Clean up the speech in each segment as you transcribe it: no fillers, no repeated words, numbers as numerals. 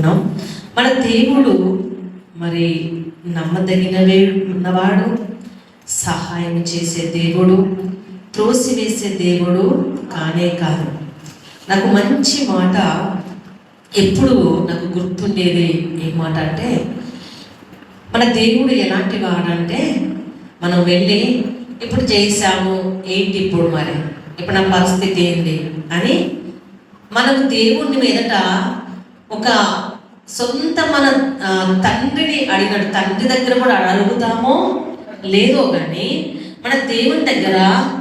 చెప్పుకున్నాం. మన దేవుడు మరి నమ్మదగినవాడు, సహాయం చేసే దేవుడు, త్రోసివేసే దేవుడు కానే కాదు. నాకు మంచి మాట ఎప్పుడు నాకు గుర్తుండేది ఏ మాట అంటే, మన దేవుడు ఎలాంటి వాడంటే, మనం వెళ్ళి ఇప్పుడు చేశాము ఏంటి, ఇప్పుడు నా పరిస్థితి ఏంటి అని మనం దేవుణ్ణి మీదట ఒక సొంత మన తండ్రిని అడిగినట్టు, తండ్రి దగ్గర కూడా అడుగుతామో లేదో కానీ మన దేవుని దగ్గర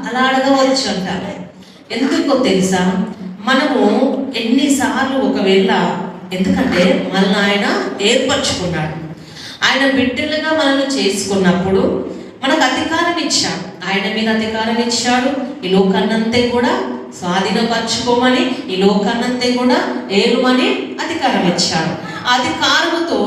అలా అడగవచ్చు అంటారు. ఎందుకో తెలుసా, మనము ఎన్నిసార్లు ఒకవేళ, ఎందుకంటే మనల్ని ఆయన ఏర్పరచుకున్నాడు, ఆయన బిడ్డలుగా మనల్ని చేసుకున్నప్పుడు మనకు అధికారం ఇచ్చాడు, ఆయన మీద అధికారం ఇచ్చాడు. ఈ లోకాన్నంతే కూడా స్వాధీనపరచుకోమని, ఈ లోకాన్నంతే కూడా ఏలుమని అధికారం ఇచ్చాడు. ఆ అధికారముతో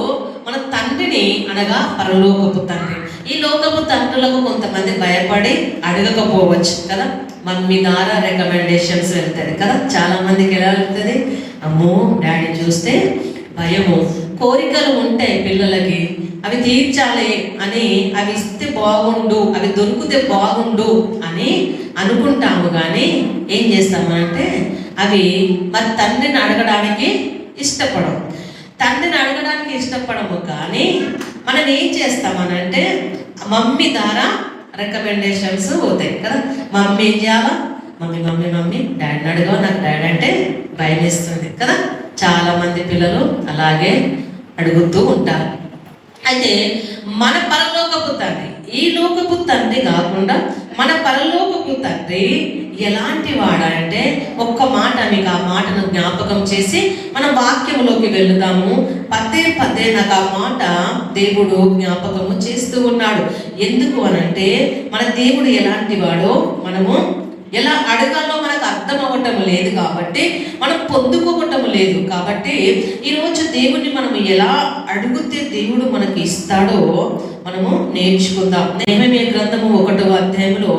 మన తండ్రిని, అనగా పరలోకపు తండ్రి, ఈ లోకపు తండ్రులకు కొంతమంది భయపడి అడగకపోవచ్చు కదా. మమ్మీ ద్వారా రికమెండేషన్స్ వెళ్తుంది కదా. చాలా మందికి ఎలా వెళ్తుంది, అమ్మో డాడీ చూస్తే భయము, కోరికలు ఉంటాయి పిల్లలకి, అవి తీర్చాలి అని, అవి ఇస్తే బాగుండు, అవి దొరికితే బాగుండు అని అనుకుంటాము. కానీ ఏం చేస్తామంటే అవి మరి తండ్రిని అడగడానికి ఇష్టపడము. తండ్రిని అడగడానికి ఇష్టపడము, కానీ మనం ఏం చేస్తామనంటే మమ్మీ ద్వారా రికమెండేషన్స్ పోతాయి కదా. మమ్మీ ఏం చేయాలా, మమ్మీ మమ్మీ మమ్మీ డాడీని అడగవు, నాకు డాడీ అంటే భయం వేస్తుంది కదా. చాలా మంది పిల్లలు అలాగే అడుగుతూ ఉంటారు. అయితే మన పరలోకపు తండ్రి, ఈ లోకపు తండ్రి కాకుండా మన పరలోకపు తండ్రి ఎలాంటి వాడంటే, ఒక్క మాట మీకు ఆ మాటను జ్ఞాపకం చేసి మన వాక్యంలోకి వెళుదాము. పదే పదే నాకు ఆ మాట దేవుడు జ్ఞాపకము చేస్తూ ఉన్నాడు. ఎందుకు అనంటే, మన దేవుడు ఎలాంటి వాడో మనము ఎలా అడగాలో మనకు అర్థం అవ్వటం లేదు కాబట్టి, మనం పొందుకోవటం లేదు కాబట్టి, ఈరోజు దేవుణ్ణి మనం ఎలా అడిగితే దేవుడు మనకి ఇస్తాడో మనము నేర్చుకుందాం. నెహెమీయా గ్రంథము 1వ అధ్యాయంలో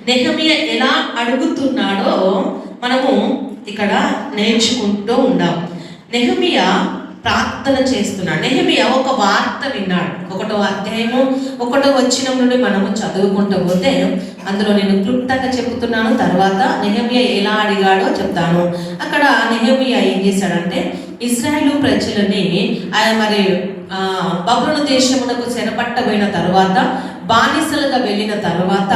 నెహెమీయా ఎలా అడుగుతున్నాడో మనము ఇక్కడ నేర్చుకుంటూ ఉందాం. నెహెమీయా ప్రార్థన చేస్తున్నాడు. నెహెమీయా ఒక వార్త విన్నాడు. 1వ అధ్యాయము 1వ వచనం నుండి మనము చదువుకుంటూ పోతే, అందులో నేను క్లుప్తంగా చెప్తున్నాను, తర్వాత నెహెమీయా ఎలా అడిగాడో చెప్తాను. అక్కడ నెహెమీయా ఏం చేశాడంటే, ఇశ్రాయేలు ప్రజలని మరి బబులోను దేశమునకు చెరపట్టబోయిన తర్వాత, బానిసలుగా వెళ్ళిన తర్వాత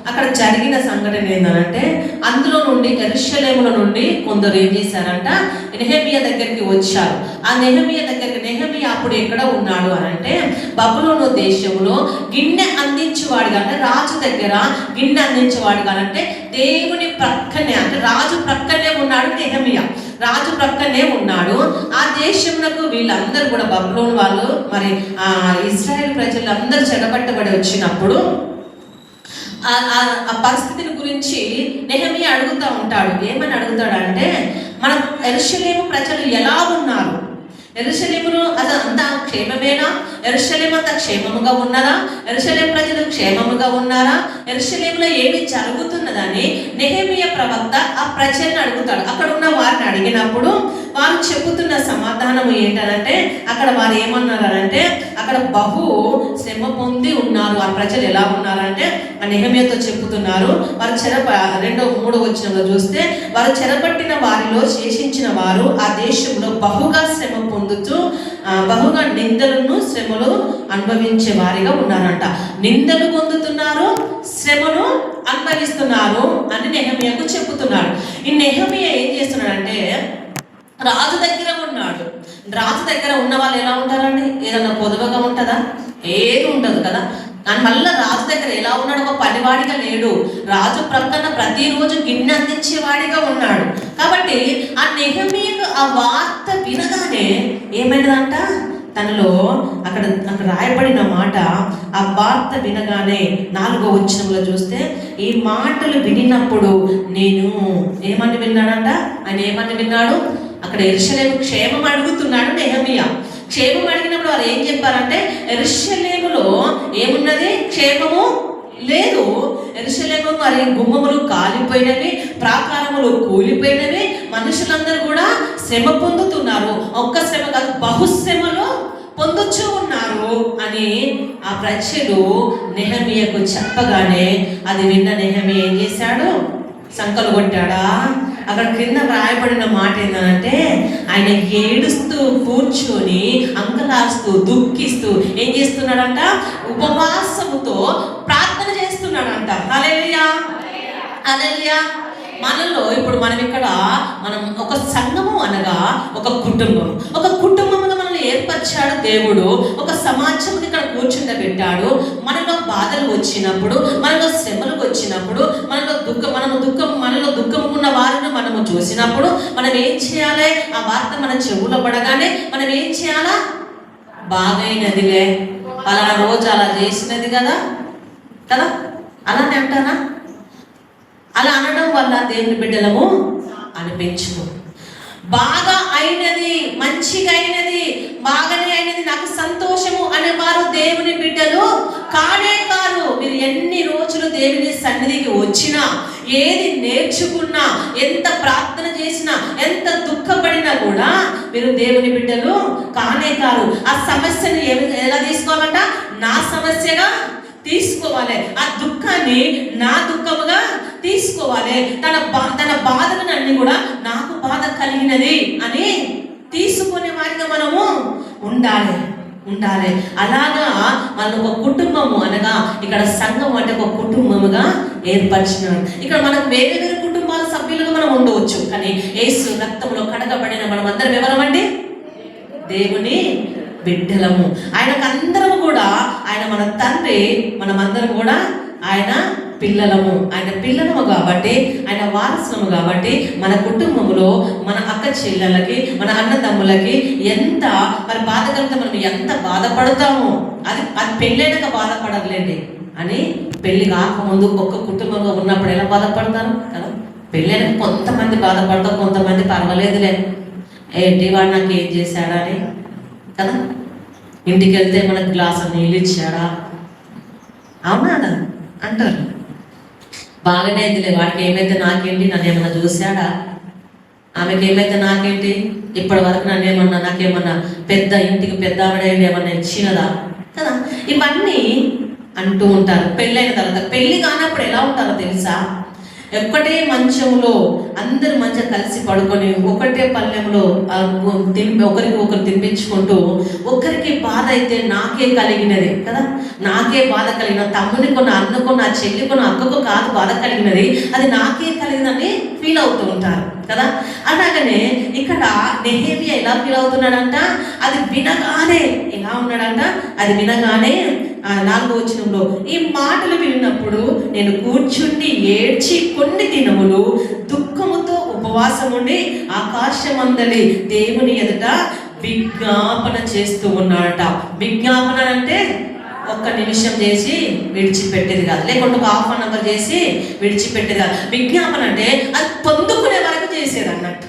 అక్కడ జరిగిన సంఘటన ఏంటంటే, అందులో నుండి యెరూషలేములో నుండి కొందరు ఏం చేశారంట, నెహెమీయా దగ్గరికి వచ్చారు. ఆ నెహెమీయా దగ్గరికి, నెహెమీయా అప్పుడు ఎక్కడ ఉన్నాడు అనంటే, బబులోను దేశంలో గిన్నె అందించేవాడుగా, అంటే రాజు దగ్గర గిన్నె అందించేవాడుగా, అంటే దేవుని ప్రక్కనే, అంటే రాజు ప్రక్కనే ఉన్నాడు నెహెమీయా, రాజు ప్రక్కనే ఉన్నాడు. ఆ దేశంలో వీళ్ళందరూ కూడా, బబులోను వాళ్ళు మరి ఆ ఇశ్రాయేల్ ప్రజలందరూ చెరపట్టబడి వచ్చినప్పుడు ఆ పరిస్థితిని గురించి నెహెమీయా అడుగుతూ ఉంటాడు. ఏమని అడుగుతాడంటే, మన యెరూషలేము ప్రజలు ఎలా ఉన్నారు, యెరూషలేములో అది అంతా క్షేమమేనా, యెరూషలేము అంతా క్షేమముగా ఉన్నదా, యెరూషలేము ప్రజలు క్షేమముగా ఉన్నారా, యెరూషలేములో ఏమి జరుగుతున్నదని నెహెమీయా ప్రవక్త ఆ ప్రజల్ని అడుగుతాడు. అక్కడ ఉన్న వారిని అడిగినప్పుడు వారు చెబుతున్న సమాధానం ఏంటంటే, అక్కడ వారు ఏమన్నారంటే, అక్కడ బహు శ్రమ పొంది ఉన్నారు. ఆ ప్రజలు ఎలా ఉన్నారంటే, ఆ నెహెమీయాతో చెబుతున్నారు, వారు 2-3 వచనంలో చూస్తే, వారు చెరపట్టిన వారిలో శేషించిన వారు ఆ దేశంలో బహుగా శ్రమ పొందుతూ బహుగా నిందలను శ్రమలు అనుభవించే వారిగా ఉన్నారంట. నిందలు పొందుతున్నారు, శ్రమను అనుభవిస్తున్నారు అని నెహెమీయాకు చెబుతున్నాడు. ఈ నెహెమీయా ఏం చేస్తున్నాడంటే, రాజు దగ్గర ఉన్నాడు. రాజు దగ్గర ఉన్న వాళ్ళు ఎలా ఉంటారండి, ఏదన్నా పొదువుగా ఉంటుందా, ఏది ఉండదు కదా. కానీ మళ్ళీ రాజు దగ్గర ఎలా ఉన్నాడు, ఒక పనివాడిగా లేడు, రాజు ప్రక్కన ప్రతిరోజు గిన్నె అందించేవాడిగా ఉన్నాడు. కాబట్టి ఆ నెహెమీయాకు ఆ వార్త వినగానే ఏమైందంట, తనలో అక్కడ రాయబడిన మాట, ఆ వార్త వినగానే 4వ వచనంలో చూస్తే, ఈ మాటలు వినినప్పుడు నేను ఏమని విన్నాడంట, ఆయన ఏమని విన్నాడు, అక్కడ యెరూషలేము క్షేమం అడుగుతున్నాడు నెహెమీయా. క్షేమం అడిగినప్పుడు వారు ఏం చెప్పారంటే, యెరూషలేములో ఏమున్నది, క్షేమము లేదు, యెరూషలేము మరి గుమ్మములు కాలిపోయినవి, ప్రాకారములు కూలిపోయినవి, మనుషులందరూ కూడా శ్రమ పొందుతున్నారు, ఒక్క శ్రమ కాదు బహుశ్రమలో పొందుచూ ఉన్నారు అని ఆ ప్రజలు నెహెమీయాకు చెప్పగానే అది విన్న నెహెమీయా ఏం చేశాడు? సంకలు కొట్టాడా? అక్కడ కింద రాయబడిన మాట ఏంటంటే ఆయన ఏడుస్తూ కూర్చొని అంగలాస్తూ దుఃఖిస్తూ ఏం చేస్తున్నాడంట? ఉపవాసముతో ప్రార్థన చేస్తున్నాడంట. హల్లెలూయా, హల్లెలూయా. మనలో ఇప్పుడు మనం ఒక సంఘము అనగా ఒక కుటుంబముగా మనల్ని ఏర్పరిచాడు దేవుడు. ఒక సమాజం ఇక్కడ కూర్చుండబెట్టాడు. మనలో బాధలు వచ్చినప్పుడు, మనలో శ్రమలు వచ్చినప్పుడు, మనలో దుఃఖం ఉన్న వారిని మనము చూసినప్పుడు మనం ఏం చేయాలి? ఆ వార్త మన చెవులో పడగానే మనం ఏం చేయాలా? బాగైనదిలే, అలా రోజు అలా చేసినది కదా అలానే అంటారా? అలా అనడం వల్ల దేవుని బిడ్డలము అనిపించుకో. బాగా అయినది, మంచిగా అయినది, బాగానే అయినది, నాకు సంతోషము అనేవారు దేవుని బిడ్డలు కానే కాదు. మీరు ఎన్ని రోజులు దేవుని సన్నిధికి వచ్చినా, ఏది నేర్చుకున్నా, ఎంత ప్రార్థన చేసినా, ఎంత దుఃఖపడినా కూడా మీరు దేవుని బిడ్డలు కానే కాదు. ఆ సమస్యని ఎలా తీసుకోవాలంట? నా సమస్యగా తీసుకోవాలి. ఆ దుఃఖాన్ని నా దుఃఖముగా తీసుకోవాలి. తన బాధలన్నీ కూడా నాకు బాధ కలిగినది అని తీసుకునే వారిగా మనము ఉండాలి. అలాగా మన ఒక కుటుంబము అనగా ఇక్కడ సంఘం అంటే ఒక కుటుంబముగా ఏర్పరిచినాడు. ఇక్కడ మనకు వేరే వేరే కుటుంబాల సభ్యులుగా మనం ఉండవచ్చు, కానీ యేసు రక్తంలో కడగబడిన మనం అందరం ఎవరమండి? దేవుని బిడ్డలము. ఆయనకు అందరము కూడా ఆయన మన తండ్రి, మనమందరం కూడా ఆయన పిల్లలము. ఆయన పిల్లలము కాబట్టి, ఆయన వారసులము కాబట్టి, మన కుటుంబంలో మన అక్క చెల్లెలకి, మన అన్నదమ్ములకి ఎంత మరి బాధ కలిగితే మనం ఎంత బాధపడతామో అది పెళ్ళైనాక బాధపడలేండి అని. పెళ్లి కాకముందు ఒక్క కుటుంబంలో ఉన్నప్పుడు ఎలా బాధపడతారు కదా? పెళ్ళైనాక కొంతమంది బాధపడతారు, కొంతమంది పర్వాలేదులే, ఏంటి వాడు నాకు ఏం చేశాడా అని కదా. ఇంటికి వెళ్తే మనకు గ్లాసు నీళ్ళు ఇచ్చాడా, అవునా అంటారు. బాగానే అయిందిలే, వాడికి ఏమైతే నాకేంటి, నన్ను ఏమన్నా చూశాడా, ఆమెకి ఏమైతే నాకేంటి, ఇప్పటి వరకు నాకేమన్నా పెద్ద ఇంటికి పెద్ద ఆవిడ ఏమన్నా ఇచ్చినదా కదా. ఇవన్నీ అంటూ ఉంటారు. పెళ్ళైన తర్వాత. పెళ్ళి కానప్పుడు ఎలా ఉంటారో తెలుసా? ఒక్కటే మంచంలో అందరు మంచిగా కలిసి పడుకొని, ఒకటే పల్లెంలో ఒకరికి ఒకరు తినిపించుకుంటూ, ఒకరికి బాధ అయితే నాకే కలిగినది కదా, నాకే బాధ కలిగిన, తమ్మునికో నా అన్నకో నా చెల్లికో నా అక్కకో కాదు బాధ కలిగినది, అది నాకే కలిగిందని ఫీల్ అవుతూ ఉంటారు కదా. అలాగనే ఇక్కడ నెహెమీయా ఎలా ఫీల్ అవుతున్నాడంట? అది వినగానే ఎలా ఉన్నాడంట? అది వినగానే 4వ వచనంలో, ఈ మాటలు విన్నప్పుడు నేను కూర్చుండి ఏడ్చి కొన్ని దినములు దుఃఖముతో ఉపవాసం ఉండి ఆకాశమందలి దేవుని ఎదుట విజ్ఞాపన చేస్తూ ఉన్నాడట. విజ్ఞాపన అంటే ఒక్క నిమిషం చేసి విడిచిపెట్టేది కాదు, లేకుంటే ఒక హాఫ్ అన్ అవర్ చేసి విడిచిపెట్టేది కాదు. విజ్ఞాపన అంటే అది పొందుకునే వరకు చేసేది అన్నట్టు.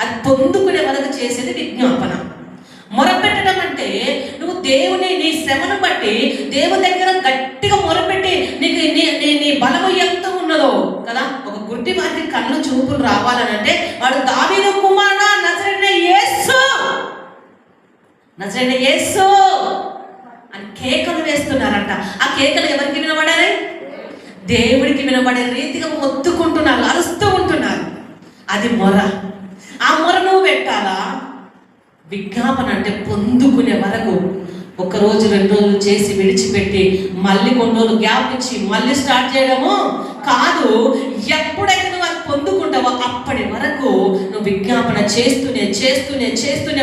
అది పొందుకునే వరకు చేసేది విజ్ఞాపన. మొరపెట్టడం అంటే నువ్వు దేవుని నీ శ్రమను బట్టి దేవుని దగ్గర గట్టిగా మొరపెట్టి నీకు నీ బలము ఎంత ఉన్నదో కదా. ఒక గుడ్డి వారికి కళ్ళు చూపులు రావాలనంటే వాడు దావీదు కుమారుడా నజరేయుడైన యేసు అని కేకలు వేస్తున్నారంట. ఆ కేకలు ఎవరికి వినబడాలి? దేవుడికి వినబడే రీతిగా మొత్తుకుంటున్నారు, అరుస్తూ ఉంటున్నారు. అది మొర. ఆ మొర నువ్వు పెట్టాలా? విజ్ఞాపన అంటే పొందుకునే వరకు 1 రోజు 2 రోజులు చేసి విడిచిపెట్టి మళ్ళీ కొన్ని రోజులు గ్యాప్ ఇచ్చి మళ్ళీ స్టార్ట్ చేయడము కాదు. ఎప్పుడైతే నువ్వు అది పొందుకుంటావో అప్పటి వరకు నువ్వు విజ్ఞాపన చేస్తూనే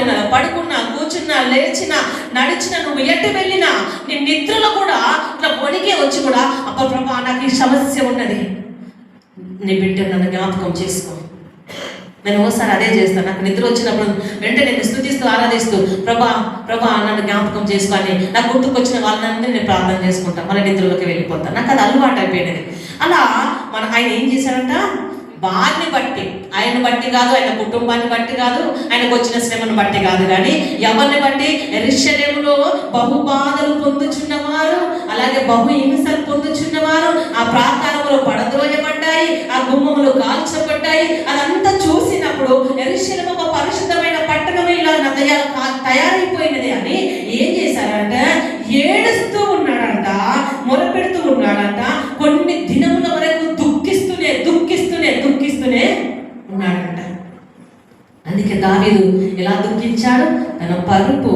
ఉన్నా. పడుకున్నా, కూర్చున్నా, లేచినా, నడిచినా, నువ్వు ఎటు వెళ్ళినా, నీ నిద్రలో కూడా ఇట్లా వణికే వచ్చి కూడా, అబ్బా ప్రభా నాకు ఈ సమస్య ఉన్నది, నీ బిడ్డ నన్ను జ్ఞాపకం చేసుకో. నేను ఓసారి అదే చేస్తాను. నాకు నిద్ర వచ్చినప్పుడు వెంటనే నేను స్తుతిస్తూ ఆరాధిస్తూ ప్రభా నన్ను జ్ఞాపకం చేసుకొని నాకు గుర్తుకొచ్చిన వాళ్ళని నేను ప్రార్థన చేసుకుంటాను, మళ్ళీ నిద్రలోకి వెళ్ళిపోతాను. నాకు అది అలవాటు అయిపోయినది. అలా ఆయన ఏం చేశారంట? వారిని బట్టి, ఆయన బట్టి కాదు, ఆయన కుటుంబాన్ని బట్టి కాదు, ఆయనకు వచ్చిన శ్రమను బట్టి కాదు, కానీ ఎవరిని బట్టి? యెరూషలేములో బహుబాధలు పొందుచున్నవారు, అలాగే బహు హింసలు పొందుచున్నవారు, ఆ ప్రాకారంలో పడద్రోయబడ్డాయి, ఆ గుమ్మములు కాల్చబడ్డాయి. అదంతా చూసినప్పుడు చూసినప్పుడు యెరూషలేము ఒక పరిశుద్ధమైన పట్టణమే ఇలా తయారైపోయినది అని ఏం చేశారంటే ఏడుస్తూ ఉన్నాడంట, మొరపెడుతూ ఉన్నాడంట. కొన్ని దినముల వరకు దుఃఖిస్తూనే ఉన్నాడంట. అందుకే దావీదు ఎలా దుఃఖించాడు? తన పరుపు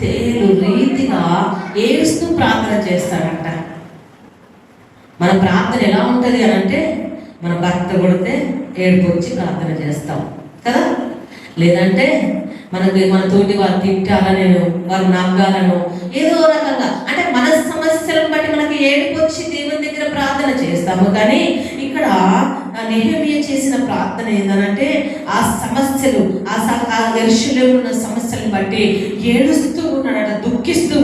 తేలు రీతిగా ఏడుస్తూ ప్రార్థన చేస్తాడంట. మన ప్రార్థన ఎలా ఉంటుంది అని అంటే, మన భర్త కొడితే ఏడుపు వచ్చి ప్రార్థన చేస్తాం కదా, లేదంటే మన తోటి వారు తిట్టాలని, వారు నవ్వాలను, ఏదో రకంగా అంటే మన సమస్యలను బట్టి మనకి ఏడుపు వచ్చి దేవుని దగ్గర ప్రార్థన చేస్తాము. కానీ ఇక్కడ నెహెమీయా చేసిన ప్రార్థన ఏంటంటే ఆ సమస్యలు, ఆ యెరూషలేములో ఉన్న సమస్యలను బట్టి ఏడుస్తూ ఉన్నాడట, దుఃఖిస్తూ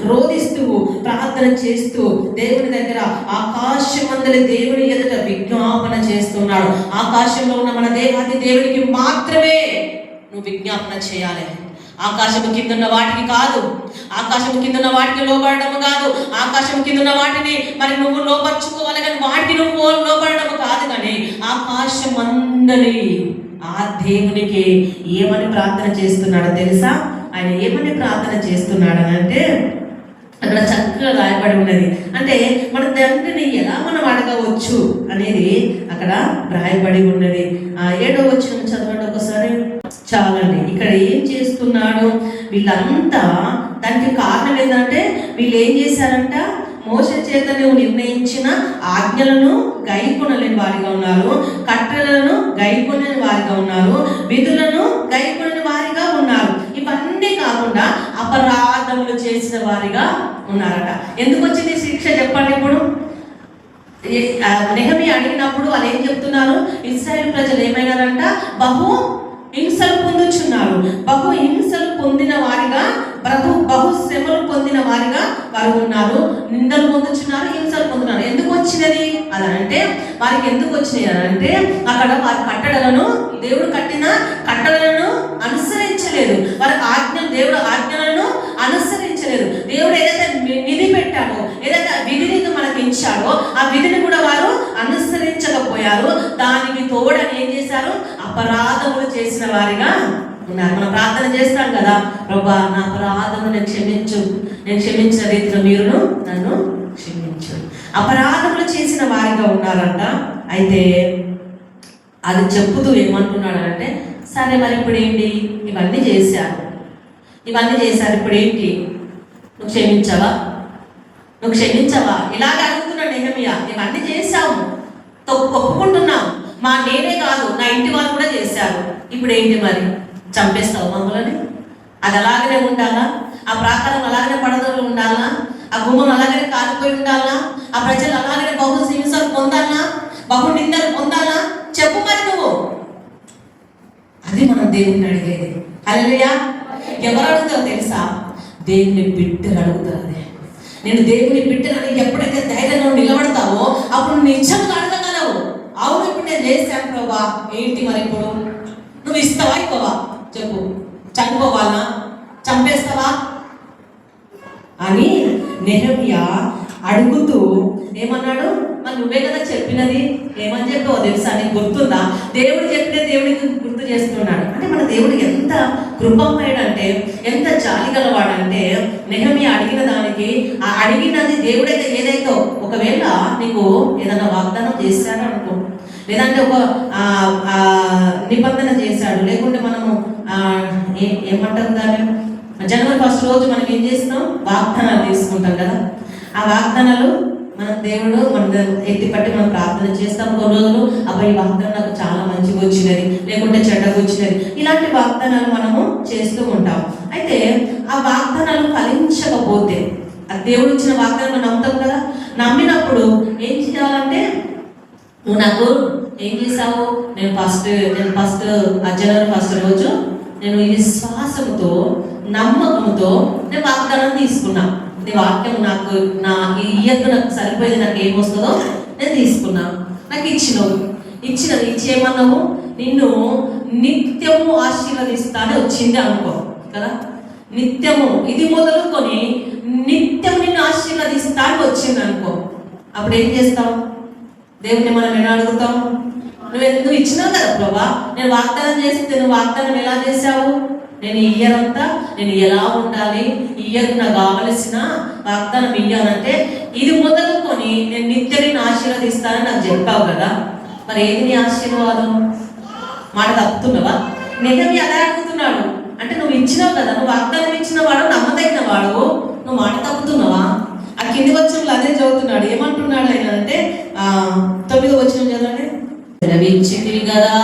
రోధిస్తూ ప్రార్థన చేస్తూ దేవుని దగ్గర ఆకాశమందలి దేవుని ఎదుట విజ్ఞాపన చేస్తున్నాడు. ఆకాశంలో ఉన్న మన దేవాది దేవునికి మాత్రమే నువ్వు విజ్ఞాపన చేయాలి. ఆకాశము కింద ఉన్న వాటికి కాదు, ఆకాశం కింద ఉన్న వాటికి లోబడడం కాదు, ఆకాశం కింద ఉన్న వాటిని మరి నువ్వు లోపరుచుకోవాలి, కానీ వాటికి నువ్వు లోబడడం కాదు. కానీ ఆకాశం అందరి ఆ దేవునికి ఏమని ప్రార్థన చేస్తున్నాడో తెలుసా? ఆయన ఏమని ప్రార్థన చేస్తున్నాడు అని అంటే అక్కడ చక్కగా రాయబడి ఉన్నది. అంటే మన తండ్రిని ఎలా మనం అడగవచ్చు అనేది అక్కడ రాయబడి ఉన్నది. 7వ వచనం చదవండి ఒకసారి. చాలండి. ఇక్కడ ఏం చేస్తున్నాడు? వీళ్ళంతా దానికి కారణం ఏంటంటే వీళ్ళు ఏం చేశారంట, మోషే చేత నువ్వు నిర్ణయించిన ఆజ్ఞలను గైకొనలేని వారిగా ఉన్నారు, కట్టడలను గైకొనని వారిగా ఉన్నారు, విధులను గైకొనని వారిగా ఉన్నారు. ఇవన్నీ కాకుండా అపరాధములు చేసిన వారిగా ఉన్నారట. ఎందుకు వచ్చింది శిక్ష చెప్పండి? ఇప్పుడు నెహెమీయా అడిగినప్పుడు వాళ్ళు ఏం చెప్తున్నారు? ఇశ్రాయేలు ప్రజలు ఏమైనారంట, బహు హింసలు పొందుచున్నారు, బహు హింసలు పొందిన వారిగా, బహు శ్రమలు పొందిన వారిగా వారు ఉన్నారు, నిందలు పొందుచున్నారు, హింసలు పొందుతున్నారు. ఎందుకు వచ్చినది అదంటే, వారికి ఎందుకు వచ్చినాయి అనంటే అక్కడ వారి కట్టడలను, దేవుడు కట్టిన కట్టడలను అనుసరించలేదు, వారి దేవుడు ఆజ్ఞలను అనుసరించలేదు. దేవుడు ఏదైతే నిధి పెట్టాడో, ఏదైతే విధిని మనకి ఇచ్చాడో ఆ విధిని కూడా వారు అనుసరించకపోయారు. దానికి తోడని ఏం చేశారు? అపరాధములు చేసిన వారిగా ఉన్నారు. మనం ప్రార్థన చేస్తాం కదా, ప్రభా నా అపరాధము నేను క్షమించు, నేను క్షమించిన రీతిలో మీరును నన్ను క్షమించు. అపరాధములు చేసిన వారిగా ఉన్నారంట. అయితే అది చెప్పుతూ ఏమంటున్నాడంటే, సరే మరి ఇప్పుడు ఏంటి, ఇవన్నీ చేశారు, ఇప్పుడు ఏంటి, నువ్వు క్షమించవా? ఇలాగ అడుగుతున్నాడు నెహెమీయా. ఇవన్నీ చేశాము, ఒప్పుకుంటున్నాం, నేనే కాదు నా ఇంటి వాళ్ళు కూడా చేశారు, ఇప్పుడు ఏంటి మరి, చంపేస్తావు మమ్మల్ని? అది అలాగనే ఉండాలా? ఆ ప్రాకారం అలాగనే పడదలు ఉండాలా? ఆ గుమ్మం అలాగనే కాలిపోయి ఉండాలా? ఆ ప్రజలు అలాగనే బహు హింసలు పొందాలా? బహు నిందలు పొందాలా? చెప్పు మరి నువ్వు. అది మనం దేవుణ్ణి అడిగేది. హల్లెలూయా. ఎవరు అడుగుతారో తెలుసా? దేవుని బిడ్డలు అడుగుతారు. అదే నేను దేవుని బిడ్డలని ఎప్పుడైతే ధైర్యంగా నిలబడతావో అప్పుడు నిజంగా అడగగలవు. అవును, ఇప్పుడు నేను చేశాను ప్రభా, ఏంటి మరి ఇప్పుడు నువ్వు ఇస్తావా ఇవ్వవా చెప్పు, చనిపోవాలా, చంపేస్తావా అని నెహెమీయా అడుగుతూ ఏమన్నాడు? మరి నువ్వే కదా చెప్పినది, ఏమని చెప్పావో తెలుసా? నీకు గుర్తుందా? దేవుడు చెప్పిన దేవుడికి గుర్తు చేస్తున్నాడు. అంటే మన దేవుడు ఎంత కృపమయుడంటే, ఎంత జాలి గలవాడంటే, నెహెమీయా అడిగిన దానికి అడిగినది దేవుడైతే ఏదైతే, ఒకవేళ నీకు ఏదైనా వాగ్దానం చేశాడు అనుకో, లేదంటే ఒక నిబంధన చేశాడు, లేకుంటే మనము ఏమంటారు దాన్ని, జనవరి 1 రోజు మనం ఏం చేస్తున్నాం, వాగ్దానాలు తీసుకుంటాం కదా. ఆ వాగ్దానాలు మన దేవుడు మన ఎత్తిపట్టి మనం ప్రార్థన చేస్తాం కొన్ని రోజులు. అబ్బాయి వాగ్దానం నాకు చాలా మంచిగా వచ్చినది, లేకుంటే చెడ్డగా వచ్చినది, ఇలాంటి వాగ్దానాలు మనము చేస్తూ ఉంటాం. అయితే ఆ వాగ్దానాలు ఫలించకపోతే, ఆ దేవుడు ఇచ్చిన వాగ్దానం నమ్ముతాం కదా, నమ్మినప్పుడు ఏం చేయాలంటే, నువ్వు నాకు ఏం చేసావు, నేను ఫస్ట్ జనవరి 1 రోజు నేను విశ్వాసంతో నమ్మకంతో నేను వాగ్దానం తీసుకున్నా. నీ వాక్యం నాకు నా ఈ ఇయర్కు నాకు సరిపోయేది, నాకు ఏమొస్తుందో నేను తీసుకున్నా, నాకు ఇచ్చేమన్నావు, నిన్ను నిత్యము ఆశీర్వదిస్తానే వచ్చింది అనుకో కదా. నిత్యము ఇది మొదలుకొని నిత్యం నిన్ను ఆశీర్వదిస్తాను వచ్చింది అనుకో. అప్పుడు ఏం చేస్తాం? దేవుని మనం ఎలా అడుగుతాం? నువ్వు ఇచ్చినావు కదా ప్రభా, నేను వాగ్దానం చేస్తే నువ్వు వాగ్దానం ఎలా చేశావు? నేను ఈ ఇయర్ అంతా నేను ఎలా ఉండాలి, ఈ ఇయర్ నాకు కావలసిన వాగ్దానం ఇయ్యాలంటే ఇది మొదలుకొని నేను నిత్యని ఆశీర్వదిస్తానని నాకు చెప్పావు కదా. మరి ఏది నీ ఆశీర్వాదం? మాట తప్పుతున్నావా? నెహెమ్యా అలా అడుగుతున్నాడు. అంటే నువ్వు ఇచ్చినావు కదా, నువ్వు వాగ్దానం ఇచ్చిన వాడు, నమ్మదగిన వాడు, నువ్వు మాట తప్పుతున్నావా? ఆ కింది వచనంలో అదే చదువుతున్నాడు. ఏమంటున్నాడు ఆయన అంటే 9వ వచనం చదవండి. సెలవిచ్చింది కదా.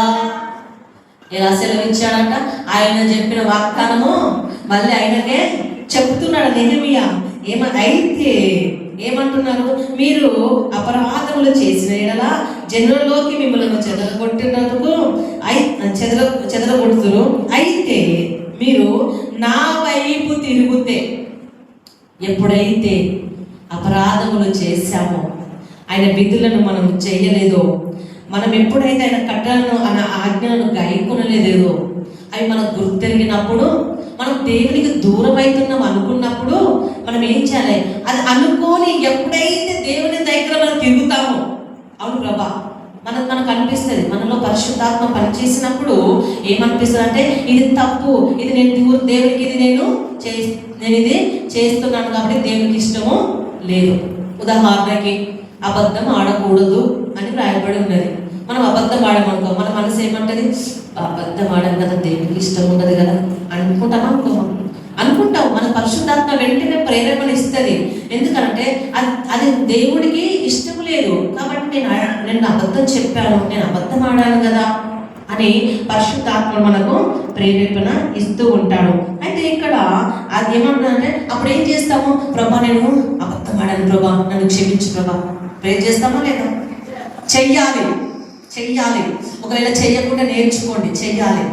ఎలా సెలవిచ్చాడంట? ఆయన చెప్పిన వాగ్దానము మళ్ళీ ఆయనకే చెప్తున్నాడు నెహెమ్యా. అయితే ఏమంటున్నారు? మీరు అపరాధములు చేసిన ఎడల జనులలోకి మిమ్మల్ని చెదరగొట్టినందుకు చెదరగొడుతురు. అయితే మీరు నా వైపు తిరుగుతే, ఎప్పుడైతే అపరాధములు చేశామో, ఆయన విధులను మనం చేయలేదో, మనం ఎప్పుడైతే ఆయన కట్టలను ఆయన ఆజ్ఞలను గైకొనలేదో, అవి మనకు గుర్తెరిగినప్పుడు, మనం దేవునికి దూరం అవుతున్నాం అనుకున్నప్పుడు మనం ఏం చేయాలి? అది అనుకోని ఎప్పుడైతే దేవుని దగ్గర మనం తిరుగుతామో, అవును ప్రభా, మనకు అనిపిస్తుంది, మనలో పరిశుద్ధాత్మ పనిచేసినప్పుడు ఏమనిపిస్తుంది అంటే ఇది తప్పు, ఇది నేను దేవునికి ఇది నేను ఇది చేస్తున్నాను కాబట్టి దేవునికి ఇష్టము లేదు. ఉదాహరణకి అబద్ధం ఆడకూడదు అని రాయబడి ఉన్నది. మనం అబద్ధం ఆడమనుకో, మన మనసు ఏమంటది? అబద్ధం ఆడడం కదా, దేవునికి ఇష్టం ఉండదు కదా అనుకుంటామా? అనుకుంటాం. మన పరిశుద్ధాత్మ వెంటనే ప్రేరేపణ ఇస్తుంది. ఎందుకంటే అది దేవుడికి ఇష్టం లేదు కాబట్టి నేను అబద్ధం చెప్పాను, నేను అబద్ధం ఆడాను కదా అని పరిశుద్ధాత్మ మనకు ప్రేరేపణ ఇస్తూ ఉంటాడు. అయితే ఇక్కడ అది ఏమంటుందంటే అప్పుడు ఏం చేస్తాము? ప్రభా, నేను అబద్ధం ఆడాను ప్రభా, నన్ను క్షమించు ప్రభా. ప్రేర్ చేస్తామా లేదా? చెయ్యాలి. ఒకవేళ చెయ్యకుండా నేర్చుకోండి, చెయ్యాలి.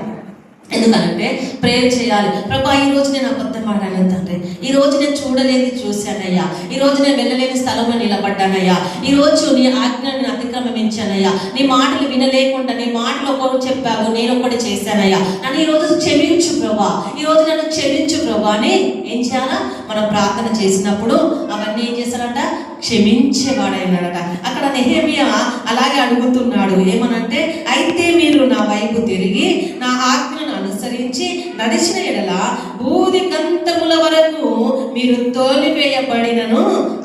ఎందుకంటే ప్రేయర్ చేయాలి. ప్రభా, ఈరోజు నేను అబద్ధం ఆడాను తండ్రి, ఈరోజు నేను చూడలేని చూశానయ్యా, ఈరోజు నేను వెళ్ళలేని స్థలంలో నిలబడ్డానయ్యా, ఈరోజు నీ ఆజ్ఞను అతిక్రమించానయ్యా, నీ మాటలు వినలేకుండా నీ మాటలు ఒకటి చెప్పావు, నేను ఒకటి చేశానయ్యా, నన్ను ఈరోజు క్షమించు ప్రభా, ఈరోజు నన్ను క్షమించు ప్రభా అని ఏం చేయాలా? మనం ప్రార్థన చేసినప్పుడు అవన్నీ ఏం చేశారంట? క్షమించేవాడైనాడట. అక్కడ నెహెమ్యా అలాగే అడుగుతున్నాడు. ఏమనంటే అయితే మీరు నా వైపు తిరిగి నా ఆజ్ఞను అనుసరించి నడిచిన ఎడల బూది గంతముల వరకు మీరు తోలివేయబడినను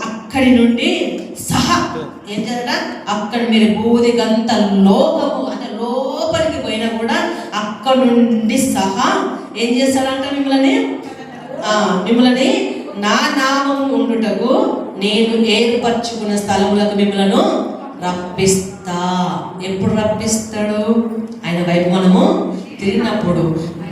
అక్కడి నుండి సహా ఏం చేయాలట? అక్కడ మీరు బూది గంత లోకము అంటే లోపలికి పోయినా కూడా అక్కడ నుండి సహా ఏం చేస్తాడంట? మిమ్మల్ని నా నామము ఉండుటకు నేను ఏర్పరచుకున్న స్థలములకు మిమ్మలను రప్పిస్తా. ఎప్పుడు రప్పిస్తాడు? ఆయన వైపు మనము తిరిగినప్పుడు.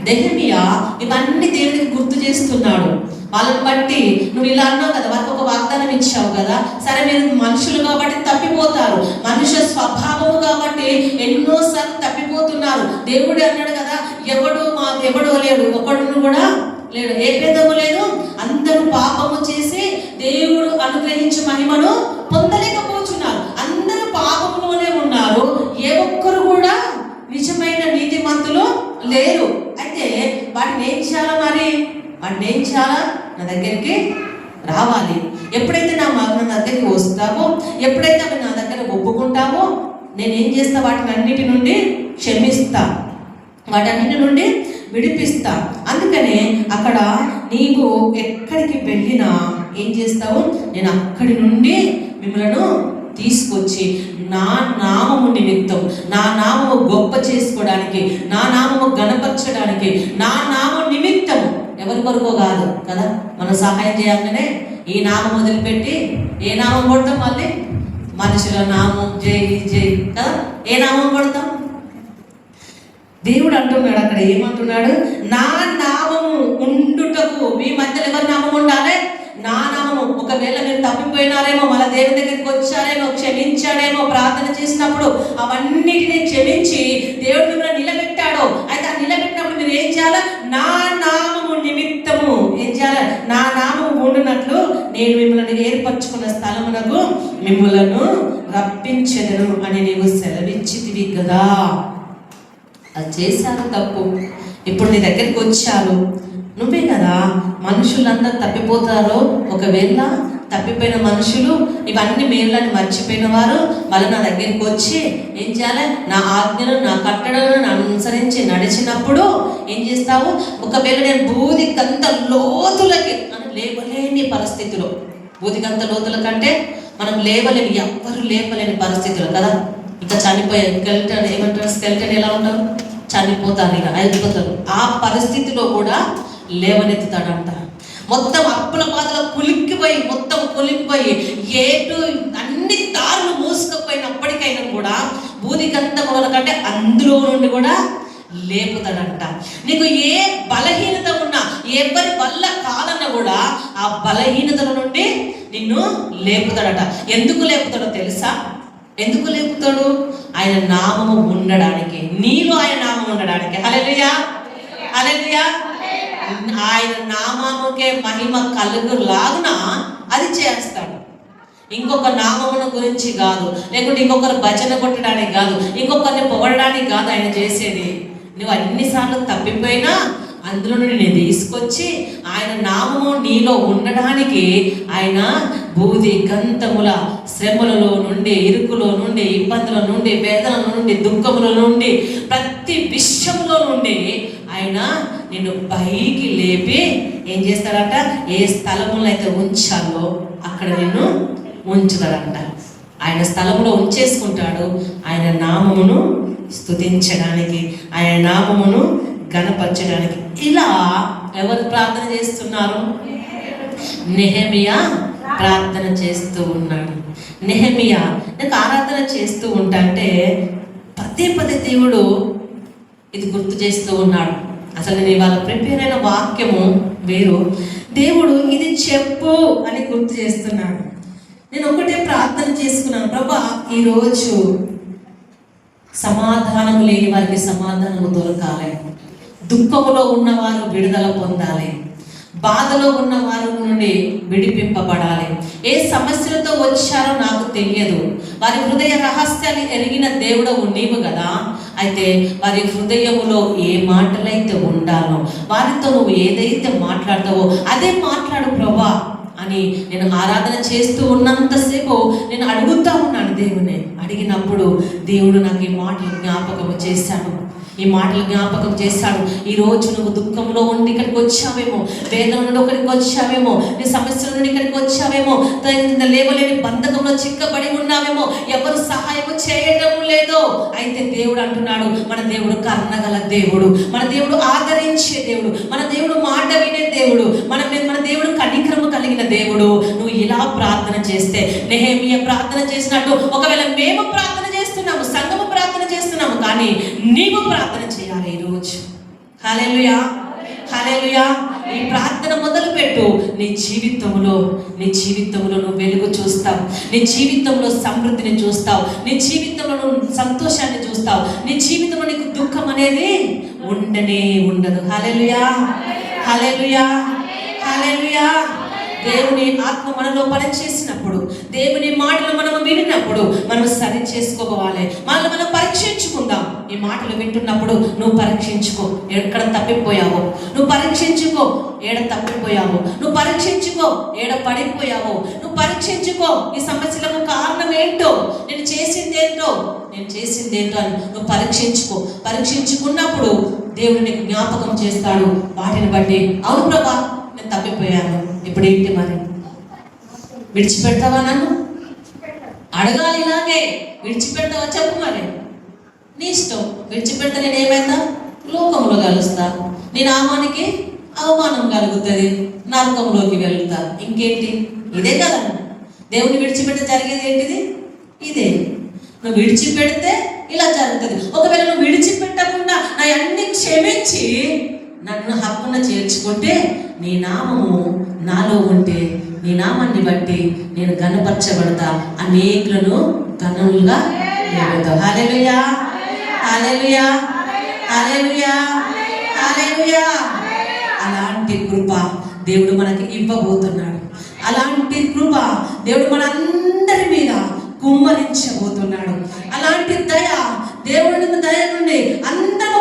నెహెమ్యా ఇవన్నీ దేవునికి గుర్తు చేస్తున్నాడు. వాళ్ళని బట్టి నువ్వు ఇలా అన్నావు కదా, వాళ్ళకి ఒక వాగ్దానం ఇచ్చావు కదా, సరే మీరు మనుషులు కాబట్టి తప్పిపోతారు, మనుష్య స్వభావము కాబట్టి ఎన్నోసార్లు తప్పిపోతున్నారు. దేవుడు అన్నాడు కదా, ఎవడు లేడు, ఒకడును కూడా లేడు, ఏ భేదము లేదు, అందరూ పాపము చేసి దేవుడు అనుగ్రహించే మహిమను పొందలేకపోతున్నారు. అందరూ పాపములోనే ఉన్నారు, ఏ ఒక్కరు కూడా నిజమైన నీతిమంతులు లేరు. అయితే వాటిని ఏం చేయాలా? వాటిని ఏం చేయాలా? నా దగ్గరికి రావాలి. ఎప్పుడైతే నా దగ్గరికి వస్తావో, ఎప్పుడైతే అవి నా దగ్గర ఒప్పుకుంటావో, నేనేం చేస్తా? వాటిని అన్నిటి నుండి క్షమిస్తా, వాటన్నిటి నుండి విడిపిస్తా. అందుకనే అక్కడ నీవు ఎక్కడికి వెళ్ళినా ఏం చేస్తావు? నేను అక్కడి నుండి మిమ్మల్ని తీసుకొచ్చి నా నామము నిమిత్తం, నా నామము గొప్ప చేసుకోవడానికి, నా నామము గణపరచడానికి, నా నామం నిమిత్తం, ఎవరి కొరకు కాదు కదా. మనం సహాయం చేయాలనే ఈ నామం వదిలిపెట్టి ఏ నామం కొడతాం? మళ్ళీ మనుషుల నామం జై కదా, ఏ నామం కొడతాం? దేవుడు అంటున్నాడు అక్కడ, ఏమంటున్నాడు? నా నామము ఉండుటకు మీ మధ్యలో ఎవరి నామం ఉండాలి? నా నామము. ఒకవేళ మీరు తప్పిపోయినారేమో, మళ్ళీ దేవుని దగ్గరికి వచ్చారేమో, క్షమించాడేమో, ప్రార్థన చేసినప్పుడు అవన్నిటిని క్షమించి దేవుడు మిమ్మల్ని నిలబెట్టాడు. అయితే ఆ నిలబెట్టినప్పుడు మీరు ఏం చేయాలి? నా నామము నిమిత్తము ఏం చేయాలి? నా నామము ఉండునట్లు నేను మిమ్మల్ని ఏర్పరచుకున్న స్థలమునకు మిమ్మలను రప్పించెదను అని నీవు సెలవిచ్చితివి కదా. అది చేశారు తప్పు. ఇప్పుడు నీ దగ్గరికి వచ్చారు, నువ్వే కదా. మనుషులందరూ తప్పిపోతారో, ఒకవేళ తప్పిపోయిన మనుషులు ఇవన్నీ మేలులని మర్చిపోయిన వారు మళ్ళీ నా దగ్గరికి వచ్చి ఏం చేయాలి? నా ఆజ్ఞలు, నా కట్టడలను అనుసరించి నడిచినప్పుడు ఏం చేస్తావు? ఒకవేళ నేను బూదికంత లోతులకి అని లేవలేని పరిస్థితిలో, బూదికంత లోతుల కంటే మనం లేవలేని, ఎవ్వరు లేవలేని పరిస్థితులు కదా. ఇంకా చనిపోయే స్కెల్టన్ ఏమంటారు? స్కెల్టన్ ఎలా ఉంటారు? చనిపోతారు, ఇక అయిపోతారు. ఆ పరిస్థితిలో కూడా లేవనెత్తుతాడంట. మొత్తం అప్పుల బాధలో మొత్తం కులికిపోయి ఏటు అన్ని దారులు మూసుకుపోయినప్పటికైనా కూడా బూదిగంధముల కంటే అందులో నుండి కూడా లేపుతాడంట. నీకు ఏ బలహీనత ఉన్నా, ఎవరి వల్ల కాదన్నా కూడా ఆ బలహీనతల నుండి నిన్ను లేపుతాడట. ఎందుకు లేపుతాడో తెలుసా? ఎందుకు లేపుతాడు? ఆయన నామము ఉండడానికి, నీలో ఆయన నామం ఉండడానికి. హల్లెలూయా, హల్లెలూయా. ఆయన నామముకే మహిమ కలుగులాగున అది చేస్తాడు. ఇంకొక నామముల గురించి కాదు, లేకుంటే ఇంకొకరు భజన కొట్టడానికి కాదు, ఇంకొకరిని పొగడడానికి కాదు ఆయన చేసేది. నువ్వు అన్నిసార్లు తప్పిపోయినా అందులో నుండి నేను తీసుకొచ్చి ఆయన నామము నీలో ఉండడానికి ఆయన బూది గంధముల శ్రమలలో నుండి, ఇరుకులో నుండి, ఇబ్బందుల నుండి, వేదనల నుండి, దుఃఖముల నుండి, ప్రతి విషయంలో నుండి ఆయన నిన్ను పైకి లేపి ఏం చేస్తాడంట? ఏ స్థలములో అయితే ఉంచాలో అక్కడ నిన్ను ఉంచుతాడంట. ఆయన స్థలంలో ఉంచేసుకుంటాడు. ఆయన నామమును స్తుతించడానికి, ఆయన నామమును గణపరచడానికి. ఇలా ఎవరు ప్రార్థన చేస్తున్నారు? నెహెమియా ప్రార్థన చేస్తూ ఉన్నాడు. నెహెమియా నాకు ఆరాధన చేస్తూ ఉంటాంటే పదే పదే దేవుడు ఇది గుర్తు చేస్తూ ఉన్నాడు. అసలు నేను ఇవాళ ప్రిపేర్ అయిన వాక్యము వేరు, దేవుడు ఇది చెప్పు అని గుర్తు చేస్తున్నాడు. నేను ఒకటే ప్రార్థన చేసుకున్నాను, ప్రభా ఈరోజు సమాధానం లేని వారికి సమాధానం దొరకాలి, దుఃఖములో ఉన్నవారు విడుదల పొందాలి, బాధలో ఉన్న వారి నుండి విడిపింపబడాలి. ఏ సమస్యలతో వచ్చారో నాకు తెలియదు, వారి హృదయ రహస్యాలు ఎరిగిన దేవుడవు నీవు కదా. అయితే వారి హృదయములో ఏ మాటలైతే ఉండాలో, వారితో నువ్వు ఏదైతే మాట్లాడతావో అదే మాట్లాడు ప్రభా అని నేను ఆరాధన చేస్తూ ఉన్నంతసేపు నేను అడుగుతా ఉన్నాను దేవుని. అడిగినప్పుడు దేవుడు నాకు ఈ మాటలు జ్ఞాపకం చేశాడు, ఈ మాటలు జ్ఞాపకం చేశాడు. ఈరోజు నువ్వు దుఃఖంలో ఉండి ఇక్కడికి వచ్చావేమో, వేదన నుండి ఒకరికి వచ్చావేమో, నీ సమస్యల నుండి ఇక్కడికి వచ్చావేమో, లేవలేని బంధకంలో చిక్కబడి ఉన్నావేమో, ఎవరు సహాయం చేయటం లేదో. అయితే దేవుడు అంటున్నాడు, మన దేవుడు కరుణగల దేవుడు, మన దేవుడు ఆదరించే దేవుడు, మన దేవుడు మాట వినే దేవుడు, మన దేవుడు కనికరము కలిగిన దేవుడు. నువ్వు ఇలా ప్రార్థన చేస్తే, నెహెమియా ప్రార్థన చేసినట్టు ఒకవేళ మేము ప్రార్థన చేస్తున్నాము, సంఘము ప్రార్థన చేస్తున్నాము, కానీ నీవు ప్రార్థన చేయాలి ఈరోజు. హల్లెలూయా, హల్లెలూయా. ఈ ప్రార్థన మొదలు పెట్టు. నీ జీవితంలో నువ్వు వెలుగు చూస్తావు, నీ జీవితంలో సమృద్ధిని చూస్తావు, నీ జీవితంలో నువ్వు సంతోషాన్ని చూస్తావు, నీ జీవితంలో నీకు దుఃఖం అనేది ఉండనే ఉండదు. హల్లెలూయా, హల్లెలూయా, హల్లెలూయా. దేవుని ఆత్మ మనలో పనిచేసినప్పుడు, దేవుని మాటలు మనం వినినప్పుడు మనం సరి చేసుకోవాలి. మనం పరీక్షించుకుందాం. ఈ మాటలు వింటున్నప్పుడు నువ్వు పరీక్షించుకో, ఎక్కడ తప్పిపోయావో నువ్వు పరీక్షించుకో, ఏడ తప్పిపోయావో నువ్వు పరీక్షించుకో, ఏడ పడిపోయావో నువ్వు పరీక్షించుకో. ఈ సమస్యలకు కారణం ఏంటో, నేను చేసింది ఏంటో అని నువ్వు పరీక్షించుకో. పరీక్షించుకున్నప్పుడు దేవుడు నీకు జ్ఞాపకం చేస్తాడు. వాటిని బట్టి అవును ప్రభా నేను తప్పిపోయాను, ఇప్పుడు ఏంటి మరి, విడిచిపెడతావా నన్ను? అడగాలి ఇలాగే. విడిచిపెడతావా చెప్పు, మరి నీ ఇష్టం. విడిచిపెడతా నేను ఏమైనా లోకంలో కలుస్తా, నీ నామానికి అవమానం కలుగుతుంది, నరకంలోకి వెళ్తా. ఇంకేంటి? ఇదే కదా దేవుని విడిచిపెడితే జరిగేది ఏంటిది? ఇదే. నువ్వు విడిచిపెడితే ఇలా జరుగుతుంది. ఒకవేళ నువ్వు విడిచిపెట్టకుండా నా అన్ని క్షమించి నన్ను హక్కున చేర్చుకుంటే, నీ నామము నాలో ఉంటే, నీ నామాన్ని బట్టి నేను ఘనపరచబడతా, అనేకులను ఘనములుగా నిలబెడతావు. హల్లెలూయా, హల్లెలూయా, హల్లెలూయా, హల్లెలూయా. అలాంటి కృప దేవుడు మనకి ఇవ్వబోతున్నాడు. అలాంటి కృప దేవుడు మనందరి మీద కుమ్మరించబోతున్నాడు. అలాంటి దయ దేవుడి దయ నుండి అందరూ